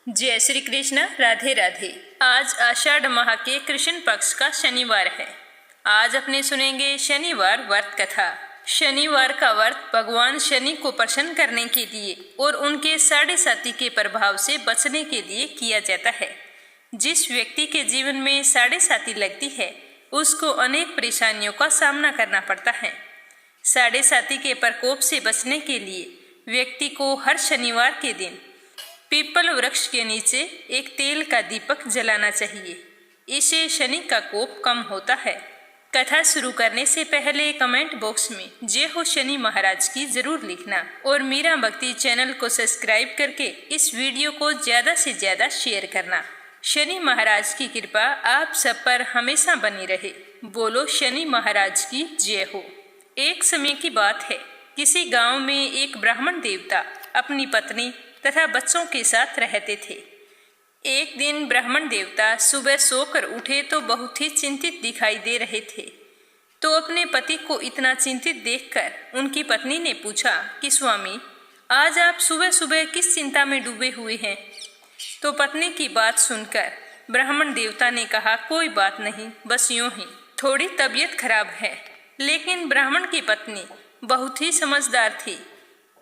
जय श्री कृष्ण। राधे राधे। आज आषाढ़ माह के कृष्ण पक्ष का शनिवार है। आज अपने सुनेंगे शनिवार व्रत कथा। शनिवार का व्रत भगवान शनि को प्रसन्न करने के लिए और उनके साढ़े साती के प्रभाव से बचने के लिए किया जाता है। जिस व्यक्ति के जीवन में साढ़े साती लगती है उसको अनेक परेशानियों का सामना करना पड़ता है। साढ़े साती के प्रकोप से बचने के लिए व्यक्ति को हर शनिवार के दिन पीपल वृक्ष के नीचे एक तेल का दीपक जलाना चाहिए। इससे शनि का कोप कम होता है। कथा शुरू करने से पहले कमेंट बॉक्स में जय हो शनि महाराज की जरूर लिखना और मीरा भक्ति चैनल को सब्सक्राइब करके इस वीडियो को ज्यादा से ज्यादा शेयर करना। शनि महाराज की कृपा आप सब पर हमेशा बनी रहे। बोलो शनि महाराज की जय हो। एक समय की बात है, किसी गांव में एक ब्राह्मण देवता अपनी पत्नी तथा बच्चों के साथ रहते थे। एक दिन ब्राह्मण देवता सुबह सोकर उठे तो बहुत ही चिंतित दिखाई दे रहे थे। तो अपने पति को इतना चिंतित देखकर उनकी पत्नी ने पूछा कि स्वामी, आज आप सुबह सुबह किस चिंता में डूबे हुए हैं? तो पत्नी की बात सुनकर ब्राह्मण देवता ने कहा, कोई बात नहीं, बस यूं ही थोड़ी तबीयत खराब है। लेकिन ब्राह्मण की पत्नी बहुत ही समझदार थी।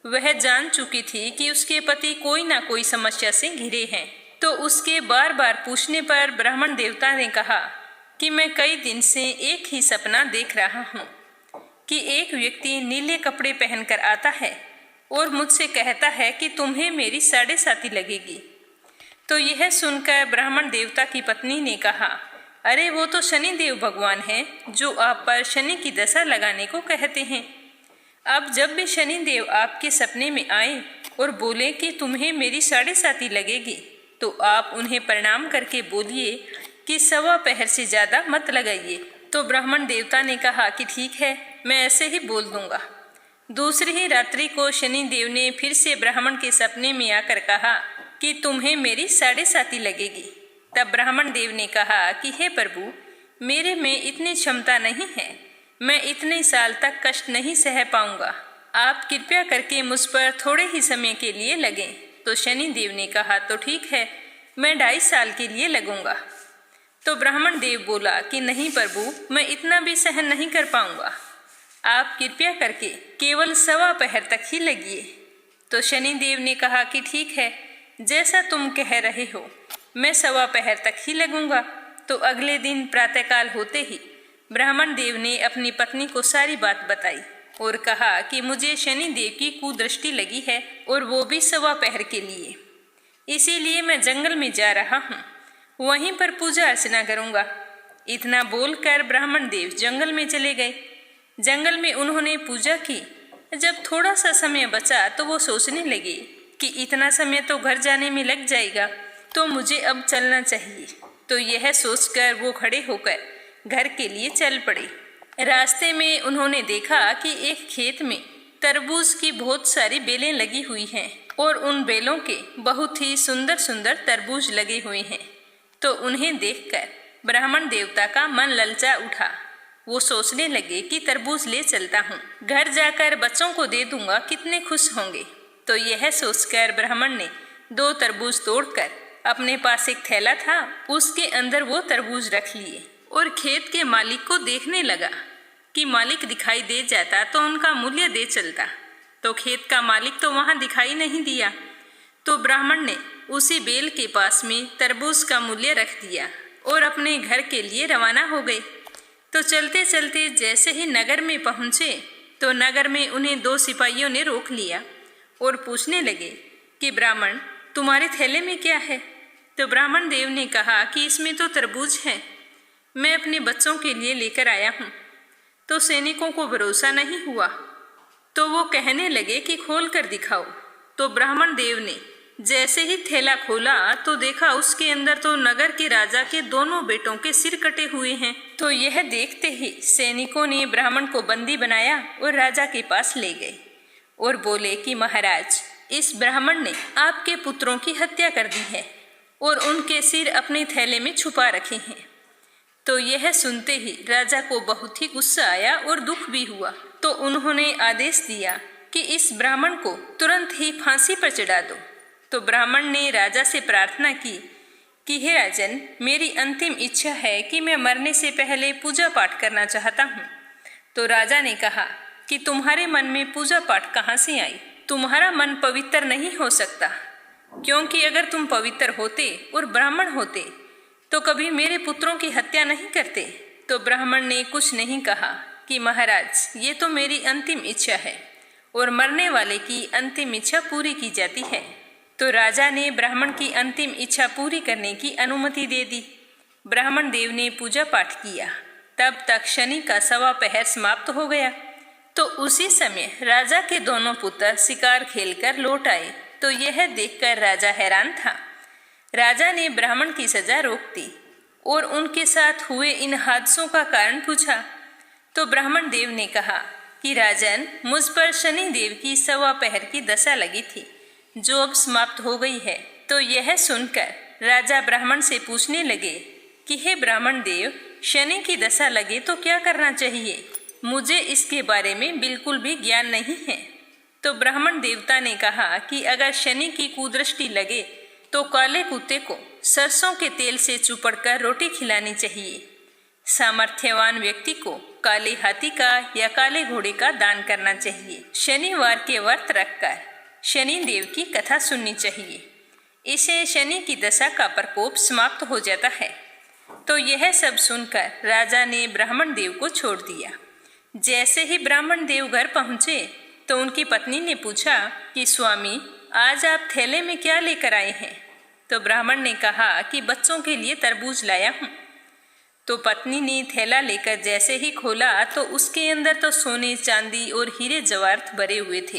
वह जान चुकी थी कि उसके पति कोई ना कोई समस्या से घिरे हैं। तो उसके बार बार पूछने पर ब्राह्मण देवता ने कहा कि मैं कई दिन से एक ही सपना देख रहा हूँ कि एक व्यक्ति नीले कपड़े पहनकर आता है और मुझसे कहता है कि तुम्हें मेरी साढ़े साती लगेगी। तो यह सुनकर ब्राह्मण देवता की पत्नी ने कहा, अरे वो तो शनि देव भगवान है जो आप पर शनि की दशा लगाने को कहते हैं। अब जब भी शनि देव आपके सपने में आए और बोले कि तुम्हें मेरी साढ़े साती लगेगी, तो आप उन्हें प्रणाम करके बोलिए कि 1.25 पहर से ज़्यादा मत लगाइए। तो ब्राह्मण देवता ने कहा कि ठीक है, मैं ऐसे ही बोल दूंगा। दूसरी ही रात्रि को शनि देव ने फिर से ब्राह्मण के सपने में आकर कहा कि तुम्हें मेरी साढ़े साती लगेगी। तब ब्राह्मण देव ने कहा कि हे प्रभु, मेरे में इतनी क्षमता नहीं है, मैं इतने साल तक कष्ट नहीं सह पाऊंगा। आप कृपया करके मुझ पर थोड़े ही समय के लिए लगें। तो शनि देव ने कहा, तो ठीक है, मैं 2.5 साल के लिए लगूंगा। तो ब्राह्मण देव बोला कि नहीं प्रभु, मैं इतना भी सहन नहीं कर पाऊंगा। आप कृपया करके केवल 1.25 पहर तक ही लगिए। तो शनि देव ने कहा कि ठीक है, जैसा तुम कह रहे हो, मैं 1.25 पहर तक ही लगूंगा। तो अगले दिन प्रातःकाल होते ही ब्राह्मण देव ने अपनी पत्नी को सारी बात बताई और कहा कि मुझे शनि देव की कुदृष्टि लगी है और वो भी 1.25 पहर के लिए। इसीलिए मैं जंगल में जा रहा हूँ, वहीं पर पूजा अर्चना करूँगा। इतना बोलकर ब्राह्मण देव जंगल में चले गए। जंगल में उन्होंने पूजा की। जब थोड़ा सा समय बचा तो वो सोचने लगे कि इतना समय तो घर जाने में लग जाएगा, तो मुझे अब चलना चाहिए। तो यह सोचकर वो खड़े होकर घर के लिए चल पड़े। रास्ते में उन्होंने देखा कि एक खेत में तरबूज की बहुत सारी बेलें लगी हुई हैं और उन बेलों के बहुत ही सुंदर सुंदर तरबूज लगे हुए हैं। तो उन्हें देखकर ब्राह्मण देवता का मन ललचा उठा। वो सोचने लगे कि तरबूज ले चलता हूँ, घर जाकर बच्चों को दे दूंगा, कितने खुश होंगे। तो यह सोचकर ब्राह्मण ने 2 तरबूज तोड़कर अपने पास एक थैला था, उसके अंदर वो तरबूज रख लिए और खेत के मालिक को देखने लगा कि मालिक दिखाई दे जाता तो उनका मूल्य दे चलता। तो खेत का मालिक तो वहाँ दिखाई नहीं दिया। तो ब्राह्मण ने उसी बेल के पास में तरबूज का मूल्य रख दिया और अपने घर के लिए रवाना हो गए। तो चलते चलते जैसे ही नगर में पहुँचे तो नगर में उन्हें 2 सिपाहियों ने रोक लिया और पूछने लगे कि ब्राह्मण, तुम्हारे थैले में क्या है? तो ब्राह्मण देव ने कहा कि इसमें तो तरबूज है, मैं अपने बच्चों के लिए लेकर आया हूँ। तो सैनिकों को भरोसा नहीं हुआ, तो वो कहने लगे कि खोल कर दिखाओ। तो ब्राह्मण देव ने जैसे ही थैला खोला तो देखा उसके अंदर तो नगर के राजा के दोनों बेटों के सिर कटे हुए हैं। तो यह देखते ही सैनिकों ने ब्राह्मण को बंदी बनाया और राजा के पास ले गए और बोले कि महाराज, इस ब्राह्मण ने आपके पुत्रों की हत्या कर दी है और उनके सिर अपने थैले में छुपा रखे हैं। तो यह सुनते ही राजा को बहुत ही गुस्सा आया और दुख भी हुआ। तो उन्होंने आदेश दिया कि इस ब्राह्मण को तुरंत ही फांसी पर चढ़ा दो। तो ब्राह्मण ने राजा से प्रार्थना की कि हे राजन, मेरी अंतिम इच्छा है कि मैं मरने से पहले पूजा पाठ करना चाहता हूँ। तो राजा ने कहा कि तुम्हारे मन में पूजा पाठ कहाँ से आई? तुम्हारा मन पवित्र नहीं हो सकता, क्योंकि अगर तुम पवित्र होते और ब्राह्मण होते तो कभी मेरे पुत्रों की हत्या नहीं करते। तो ब्राह्मण ने कुछ नहीं कहा कि महाराज, ये तो मेरी अंतिम इच्छा है और मरने वाले की अंतिम इच्छा पूरी की जाती है। तो राजा ने ब्राह्मण की अंतिम इच्छा पूरी करने की अनुमति दे दी। ब्राह्मण देव ने पूजा पाठ किया। तब तक शनि का 1.25 पहर समाप्त हो गया। तो उसी समय राजा के दोनों पुत्र शिकार खेलकर लौट आए। तो यह देखकर राजा हैरान था। राजा ने ब्राह्मण की सजा रोक दी और उनके साथ हुए इन हादसों का कारण पूछा। तो ब्राह्मण देव ने कहा कि राजन, मुझ पर शनि देव की 1.25 पहर की दशा लगी थी, जो अब समाप्त हो गई है। तो यह सुनकर राजा ब्राह्मण से पूछने लगे कि हे ब्राह्मण देव, शनि की दशा लगे तो क्या करना चाहिए? मुझे इसके बारे में बिल्कुल भी ज्ञान नहीं है। तो ब्राह्मण देवता ने कहा कि अगर शनि की कुदृष्टि लगे तो काले कुत्ते को सरसों के तेल से चुपड़कर रोटी खिलानी चाहिए। सामर्थ्यवान व्यक्ति को काले हाथी का या काले घोड़े का दान करना चाहिए। शनिवार के व्रत रखकर शनि देव की कथा सुननी चाहिए। इसे शनि की दशा का प्रकोप समाप्त हो जाता है। तो यह सब सुनकर राजा ने ब्राह्मण देव को छोड़ दिया। जैसे ही ब्राह्मण देव घर पहुंचे तो उनकी पत्नी ने पूछा कि स्वामी, आज आप थैले में क्या लेकर आए हैं? तो ब्राह्मण ने कहा कि बच्चों के लिए तरबूज लाया हूँ। तो पत्नी ने थैला लेकर जैसे ही खोला तो उसके अंदर तो सोने, चांदी और हीरे जवाहरात भरे हुए थे।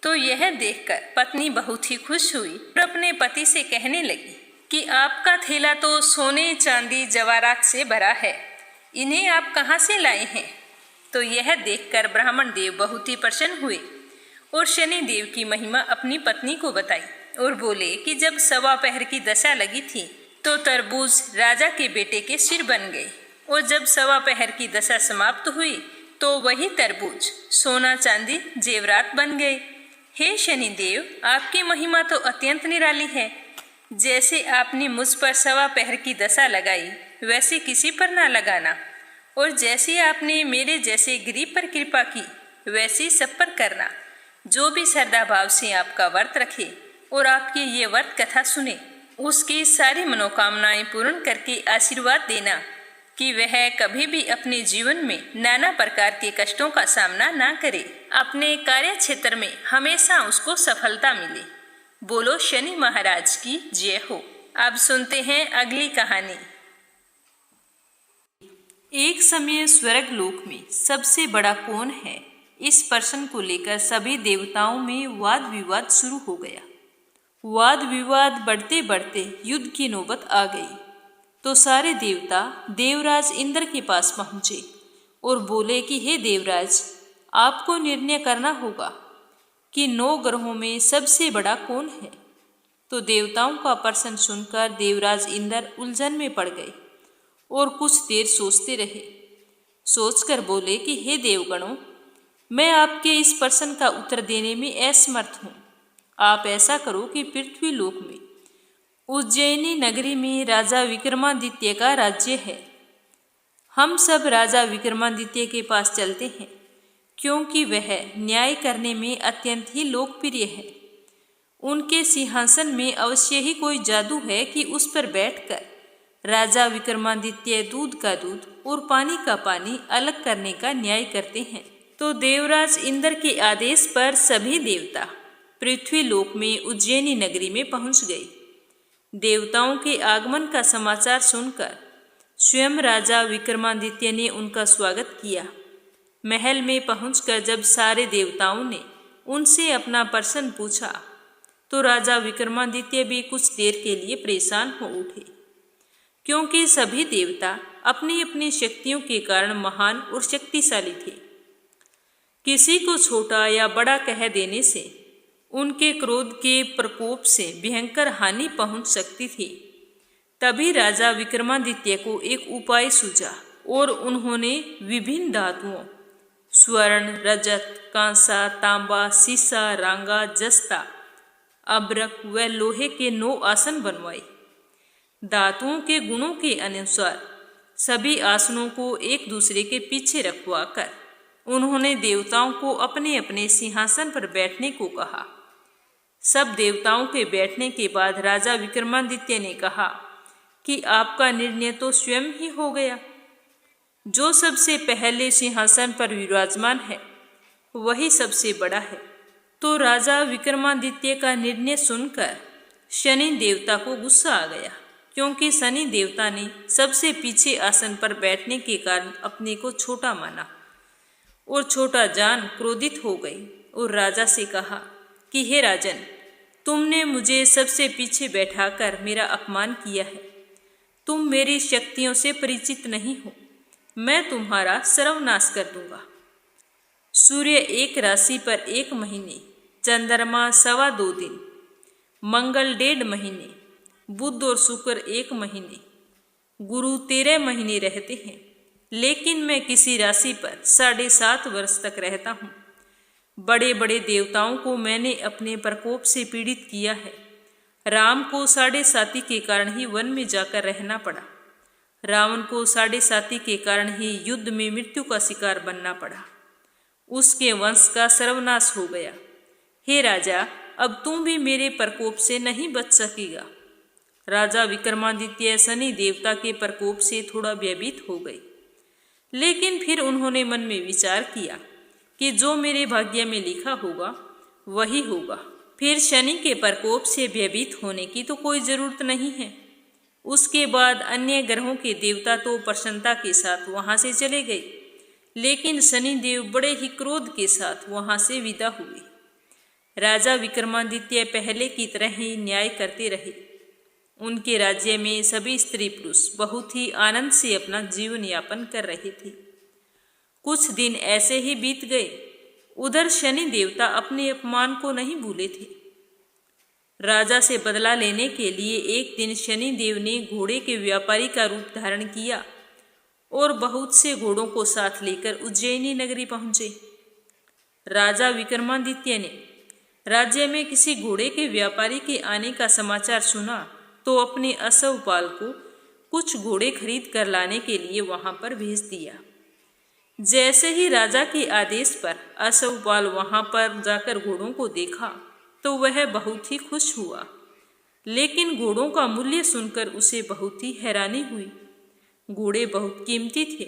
तो यह देखकर पत्नी बहुत ही खुश हुई और अपने पति से कहने लगी कि आपका थैला तो सोने, चांदी, जवाहरात से भरा है, इन्हें आप कहाँ से लाए हैं? तो यह देखकर ब्राह्मण देव बहुत ही प्रसन्न हुए और शनि देव की महिमा अपनी पत्नी को बताई और बोले कि जब 1.25 पहर की दशा लगी थी तो तरबूज राजा के बेटे के सिर बन गए, और जब 1.25 पहर की दशा समाप्त हुई तो वही तरबूज सोना, चांदी, जेवरात बन गए। हे शनिदेव, आपकी महिमा तो अत्यंत निराली है। जैसे आपने मुझ पर 1.25 पहर की दशा लगाई, वैसे किसी पर ना लगाना, और जैसे आपने मेरे जैसे गरीब पर कृपा की, वैसी सब पर करना। जो भी श्रद्धा भाव से आपका व्रत रखे और आपकी ये व्रत कथा सुने, उसकी सारी मनोकामनाएं पूर्ण करके आशीर्वाद देना कि वह कभी भी अपने जीवन में नाना प्रकार के कष्टों का सामना ना करे। अपने कार्य क्षेत्र में हमेशा उसको सफलता मिले। बोलो शनि महाराज की जय हो। अब सुनते हैं अगली कहानी। एक समय स्वर्ग लोक में सबसे बड़ा कौन है, इस प्रश्न को लेकर सभी देवताओं में वाद विवाद शुरू हो गया। वाद विवाद बढ़ते बढ़ते युद्ध की नौबत आ गई। तो सारे देवता देवराज इंद्र के पास पहुँचे और बोले कि हे देवराज, आपको निर्णय करना होगा कि 9 ग्रहों में सबसे बड़ा कौन है। तो देवताओं का प्रश्न सुनकर देवराज इंद्र उलझन में पड़ गए और कुछ देर सोचते रहे। सोचकर बोले कि हे देवगणों, मैं आपके इस प्रश्न का उत्तर देने में असमर्थ हूँ। आप ऐसा करो कि पृथ्वी लोक में उज्जैनी नगरी में राजा विक्रमादित्य का राज्य है। हम सब राजा विक्रमादित्य के पास चलते हैं, क्योंकि वह न्याय करने में अत्यंत ही लोकप्रिय है। उनके सिंहासन में अवश्य ही कोई जादू है कि उस पर बैठकर राजा विक्रमादित्य दूध का दूध और पानी का पानी अलग करने का न्याय करते हैं। तो देवराज इंद्र के आदेश पर सभी देवता पृथ्वी लोक में उज्जैनी नगरी में पहुंच गए। देवताओं के आगमन का समाचार सुनकर स्वयं राजा विक्रमादित्य ने उनका स्वागत किया। महल में पहुंचकर जब सारे देवताओं ने उनसे अपना प्रश्न पूछा तो राजा विक्रमादित्य भी कुछ देर के लिए परेशान हो उठे, क्योंकि सभी देवता अपनी अपनी शक्तियों के कारण महान और शक्तिशाली थे। किसी को छोटा या बड़ा कह देने से उनके क्रोध के प्रकोप से भयंकर हानि पहुंच सकती थी। तभी राजा विक्रमादित्य को एक उपाय सूझा और उन्होंने विभिन्न धातुओं स्वर्ण, रजत, कांसा, तांबा, सीसा, रांगा, जस्ता अब्रक व लोहे के 9 आसन बनवाए। धातुओं के गुणों के अनुसार सभी आसनों को एक दूसरे के पीछे रखवा कर उन्होंने देवताओं को अपने अपने सिंहासन पर बैठने को कहा। सब देवताओं के बैठने के बाद राजा विक्रमादित्य ने कहा कि आपका निर्णय तो स्वयं ही हो गया। जो सबसे पहले सिंहासन पर विराजमान है वही सबसे बड़ा है। तो राजा विक्रमादित्य का निर्णय सुनकर शनि देवता को गुस्सा आ गया, क्योंकि शनि देवता ने सबसे पीछे आसन पर बैठने के कारण अपने को छोटा माना और छोटा जान क्रोधित हो गई और राजा से कहा कि हे राजन, तुमने मुझे सबसे पीछे बैठाकर मेरा अपमान किया है। तुम मेरी शक्तियों से परिचित नहीं हो। मैं तुम्हारा सर्वनाश कर दूंगा। सूर्य एक राशि पर 1 महीने, चंद्रमा 2.25 दिन, मंगल 1.5 महीने, बुध और शुक्र 1 महीने, गुरु 13 महीने रहते हैं, लेकिन मैं किसी राशि पर 7.5 वर्ष तक रहता हूँ। बड़े बड़े देवताओं को मैंने अपने प्रकोप से पीड़ित किया है। राम को 7.5 के कारण ही वन में जाकर रहना पड़ा। रावण को 7.5 के कारण ही युद्ध में मृत्यु का शिकार बनना पड़ा। उसके वंश का सर्वनाश हो गया। हे राजा, अब तुम भी मेरे प्रकोप से नहीं बच सकेगा। राजा विक्रमादित्य शनि देवता के प्रकोप से थोड़ा भयभीत हो गए, लेकिन फिर उन्होंने मन में विचार किया कि जो मेरे भाग्य में लिखा होगा वही होगा। फिर शनि के प्रकोप से भयभीत होने की तो कोई जरूरत नहीं है। उसके बाद अन्य ग्रहों के देवता तो प्रसन्नता के साथ वहां से चले गए, लेकिन शनिदेव बड़े ही क्रोध के साथ वहां से विदा हुए। राजा विक्रमादित्य पहले की तरह ही न्याय करते रहे। उनके राज्य में सभी स्त्री पुरुष बहुत ही आनंद से अपना जीवन यापन कर रहे थे। कुछ दिन ऐसे ही बीत गए। उधर शनि देवता अपने अपमान को नहीं भूले थे। राजा से बदला लेने के लिए एक दिन शनि देव ने घोड़े के व्यापारी का रूप धारण किया और बहुत से घोड़ों को साथ लेकर उज्जैनी नगरी पहुंचे। राजा विक्रमादित्य ने राज्य में किसी घोड़े के व्यापारी के आने का समाचार सुना तो अपने अश्वपाल को कुछ घोड़े खरीद कर लाने के लिए वहां पर भेज दिया। जैसे ही राजा के आदेश पर अश्वपाल वहां पर जाकर घोड़ों को देखा तो वह बहुत ही खुश हुआ, लेकिन घोड़ों का मूल्य सुनकर उसे बहुत ही हैरानी हुई। घोड़े बहुत कीमती थे।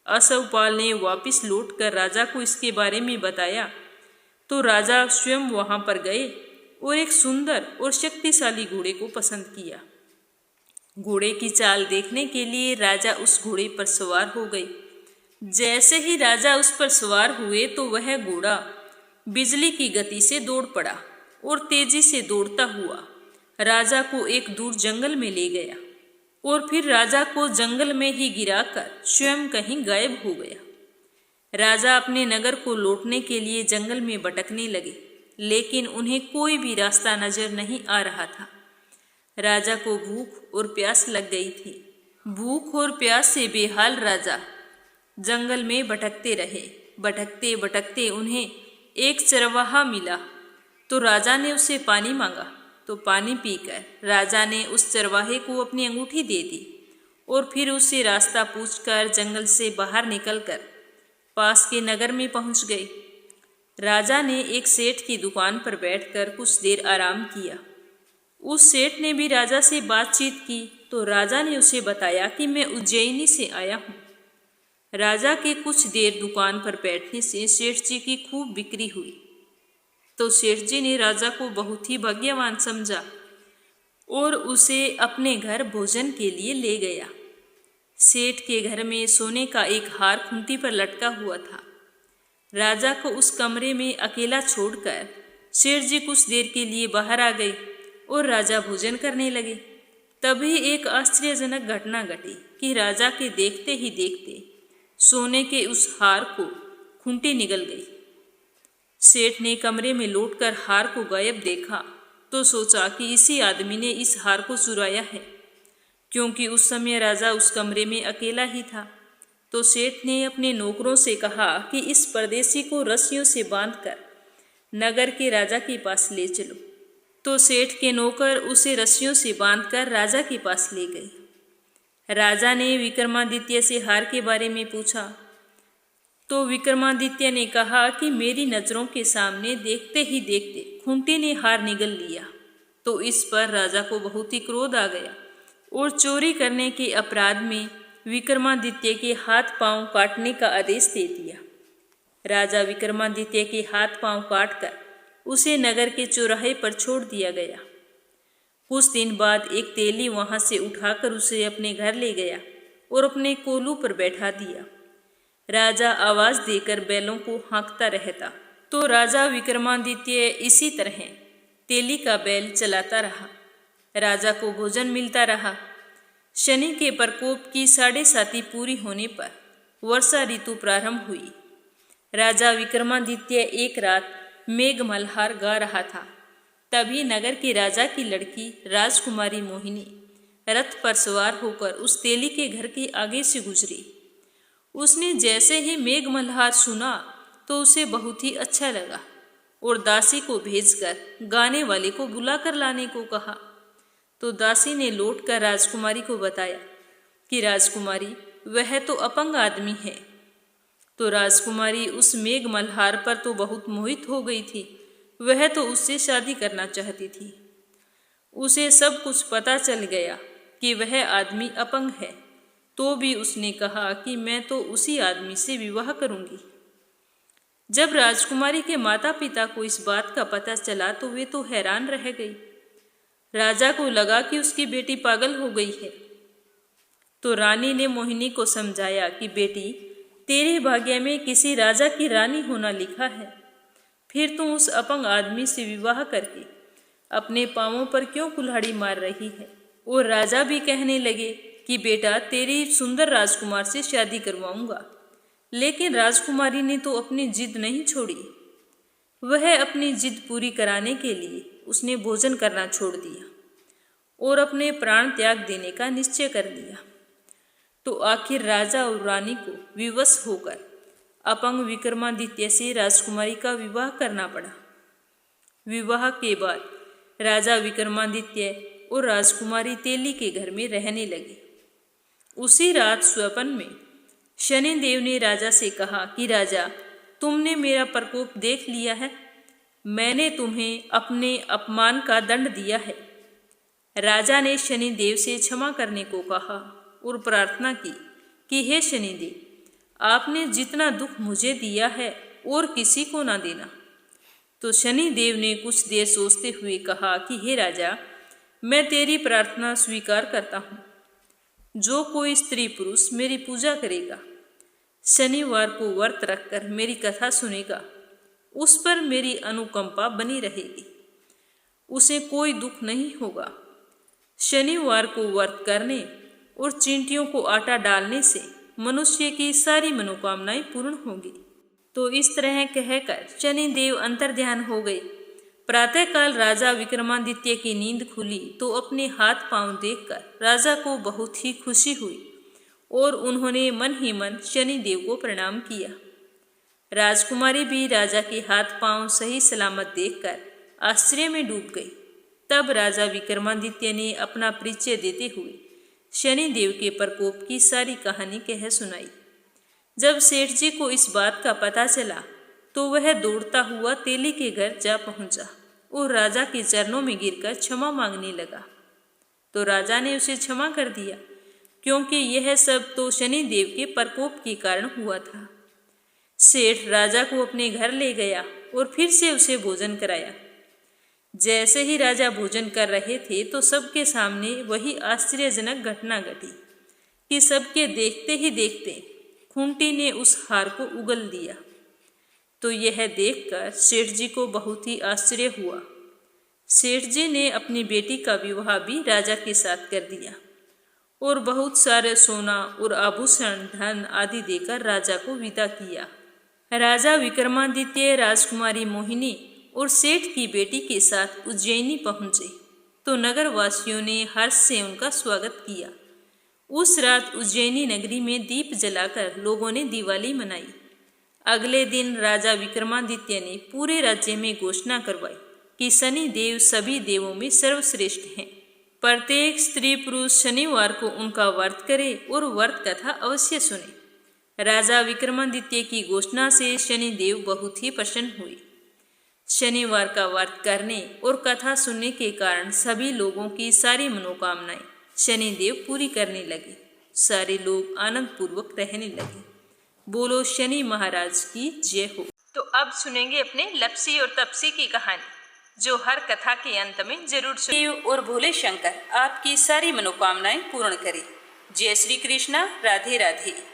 अश्वपाल ने वापस लौटकर राजा को इसके बारे में बताया तो राजा स्वयं वहां पर गए और एक सुंदर और शक्तिशाली घोड़े को पसंद किया। घोड़े की चाल देखने के लिए राजा उस घोड़े पर सवार हो गए। जैसे ही राजा उस पर सवार हुए तो वह घोड़ा बिजली की गति से दौड़ पड़ा और तेजी से दौड़ता हुआ राजा को एक दूर जंगल में ले गया और फिर राजा को जंगल में ही गिराकर स्वयं कहीं गायब हो गया। राजा अपने नगर को लौटने के लिए जंगल में भटकने लगे, लेकिन उन्हें कोई भी रास्ता नजर नहीं आ रहा था। राजा को भूख और प्यास लग गई थी। भूख और प्यास से बेहाल राजा जंगल में भटकते रहे। भटकते भटकते उन्हें एक चरवाहा मिला तो राजा ने उससे पानी मांगा तो पानी पीकर राजा ने उस चरवाहे को अपनी अंगूठी दे दी और फिर उससे रास्ता पूछकर जंगल से बाहर निकलकर पास के नगर में पहुंच गए। राजा ने एक सेठ की दुकान पर बैठकर कुछ देर आराम किया। उस सेठ ने भी राजा से बातचीत की तो राजा ने उसे बताया कि मैं उज्जैनी से आया हूँ। राजा के कुछ देर दुकान पर बैठने से सेठ जी की खूब बिक्री हुई तो सेठ जी ने राजा को बहुत ही भाग्यवान समझा और उसे अपने घर भोजन के लिए ले गया। सेठ के घर में सोने का एक हार खूंटी पर लटका हुआ था। राजा को उस कमरे में अकेला छोड़कर सेठ जी कुछ देर के लिए बाहर आ गए और राजा भोजन करने लगे। तभी एक आश्चर्यजनक घटना घटी कि राजा के देखते ही देखते सोने के उस हार को खूंटी निगल गई। सेठ ने कमरे में लौटकर हार को गायब देखा तो सोचा कि इसी आदमी ने इस हार को चुराया है, क्योंकि उस समय राजा उस कमरे में अकेला ही था। तो सेठ ने अपने नौकरों से कहा कि इस परदेसी को रस्सियों से बांधकर नगर के राजा के पास ले चलो। तो सेठ के नौकर उसे रस्सियों से बांधकर राजा के पास ले गए। राजा ने विक्रमादित्य से हार के बारे में पूछा तो विक्रमादित्य ने कहा कि मेरी नज़रों के सामने देखते ही देखते खूंटी ने हार निगल लिया। तो इस पर राजा को बहुत ही क्रोध आ गया और चोरी करने के अपराध में विक्रमादित्य के हाथ पांव काटने का आदेश दे दिया। राजा विक्रमादित्य के हाथ पांव काटकर उसे नगर के चौराहे पर छोड़ दिया गया। कुछ दिन बाद एक तेली वहां से उठाकर उसे अपने घर ले गया और अपने कोलू पर बैठा दिया। राजा आवाज देकर बैलों को हाँकता रहता। तो राजा विक्रमादित्य इसी तरह तेली का बैल चलाता रहा। राजा को भोजन मिलता रहा। शनि के प्रकोप की 7.5 पूरी होने पर वर्षा ऋतु प्रारंभ हुई। राजा विक्रमादित्य एक रात मेघ मल्हार गा रहा था। तभी नगर के राजा की लड़की राजकुमारी मोहिनी रथ पर सवार होकर उस तेली के घर के आगे से गुजरी। उसने जैसे ही मेघ मल्हार सुना तो उसे बहुत ही अच्छा लगा और दासी को भेजकर गाने वाले को बुलाकर लाने को कहा। तो दासी ने लौटकर राजकुमारी को बताया कि राजकुमारी वह तो अपंग आदमी है। तो राजकुमारी उस मेघ मल्हार पर तो बहुत मोहित हो गई थी। वह तो उससे शादी करना चाहती थी। उसे सब कुछ पता चल गया कि वह आदमी अपंग है, तो भी उसने कहा कि मैं तो उसी आदमी से विवाह करूंगी। जब राजकुमारी के माता पिता को इस बात का पता चला तो वे तो हैरान रह गई। राजा को लगा कि उसकी बेटी पागल हो गई है। तो रानी ने मोहिनी को समझाया कि बेटी, तेरे भाग्य में किसी राजा की रानी होना लिखा है। फिर तुम उस अपंग आदमी से विवाह करके अपने पांवों पर क्यों कुल्हाड़ी मार रही है। और राजा भी कहने लगे कि बेटा, तेरी सुंदर राजकुमार से शादी करवाऊंगा। लेकिन राजकुमारी ने तो अपनी जिद नहीं छोड़ी। वह अपनी जिद पूरी कराने के लिए उसने भोजन करना छोड़ दिया और अपने प्राण त्याग देने का निश्चय कर लिया। तो आखिर राजा और रानी को विवश होकर अपंग विक्रमादित्य से राजकुमारी का विवाह करना पड़ा। विवाह के बाद राजा विक्रमादित्य और राजकुमारी तेली के घर में रहने लगे। उसी रात स्वप्न में शनिदेव ने राजा से कहा कि राजा, तुमने मेरा प्रकोप देख लिया है। मैंने तुम्हें अपने अपमान का दंड दिया है। राजा ने शनिदेव से क्षमा करने को कहा और प्रार्थना की कि हे शनिदेव, आपने जितना दुख मुझे दिया है और किसी को ना देना। तो शनिदेव ने कुछ देर सोचते हुए कहा कि हे राजा, मैं तेरी प्रार्थना स्वीकार करता हूँ। जो कोई स्त्री पुरुष मेरी पूजा करेगा, शनिवार को व्रत रखकर मेरी कथा सुनेगा, उस पर मेरी अनुकंपा बनी रहेगी, उसे कोई दुख नहीं होगा। शनिवार को व्रत करने और चींटियों को आटा डालने से मनुष्य की सारी मनोकामनाएं पूर्ण होंगी। तो इस तरह कहकर शनिदेव अंतर्ध्यान हो गए। प्रातःकाल राजा विक्रमादित्य की नींद खुली तो अपने हाथ पांव देखकर राजा को बहुत ही खुशी हुई और उन्होंने मन ही मन शनिदेव को प्रणाम किया। राजकुमारी भी राजा के हाथ पांव सही सलामत देखकर आश्चर्य में डूब गई। तब राजा विक्रमादित्य ने अपना परिचय देते हुए शनिदेव के प्रकोप की सारी कहानी कह सुनाई। जब सेठ जी को इस बात का पता चला तो वह दौड़ता हुआ तेली के घर जा पहुंचा और राजा के चरणों में गिरकर क्षमा मांगने लगा। तो राजा ने उसे क्षमा कर दिया, क्योंकि यह सब तो शनिदेव के प्रकोप के कारण हुआ था। सेठ राजा को अपने घर ले गया और फिर से उसे भोजन कराया। जैसे ही राजा भोजन कर रहे थे तो सबके सामने वही आश्चर्यजनक घटना घटी कि सबके देखते ही देखते खूंटी ने उस हार को उगल दिया। तो यह देखकर सेठ जी को बहुत ही आश्चर्य हुआ। सेठ जी ने अपनी बेटी का विवाह भी राजा के साथ कर दिया और बहुत सारे सोना और आभूषण धन आदि देकर राजा को विदा किया। राजा विक्रमादित्य राजकुमारी मोहिनी और सेठ की बेटी के साथ उज्जैनी पहुंचे तो नगरवासियों ने हर्ष से उनका स्वागत किया। उस रात उज्जैनी नगरी में दीप जलाकर लोगों ने दिवाली मनाई। अगले दिन राजा विक्रमादित्य ने पूरे राज्य में घोषणा करवाई कि शनि देव सभी देवों में सर्वश्रेष्ठ हैं। प्रत्येक स्त्री पुरुष शनिवार को उनका व्रत करे और व्रत कथा अवश्य सुने। राजा विक्रमादित्य की घोषणा से शनिदेव बहुत ही प्रसन्न हुए। शनिवार का व्रत करने और कथा सुनने के कारण सभी लोगों की सारी मनोकामनाएं शनिदेव पूरी करने लगे। सारे लोग आनंद पूर्वक रहने लगे। बोलो शनि महाराज की जय हो। तो अब सुनेंगे अपने लपसी और तपसी की कहानी, जो हर कथा के अंत में जरूर सुनिए और भोले शंकर आपकी सारी मनोकामनाएं पूर्ण करें। जय श्री कृष्णा। राधे राधे।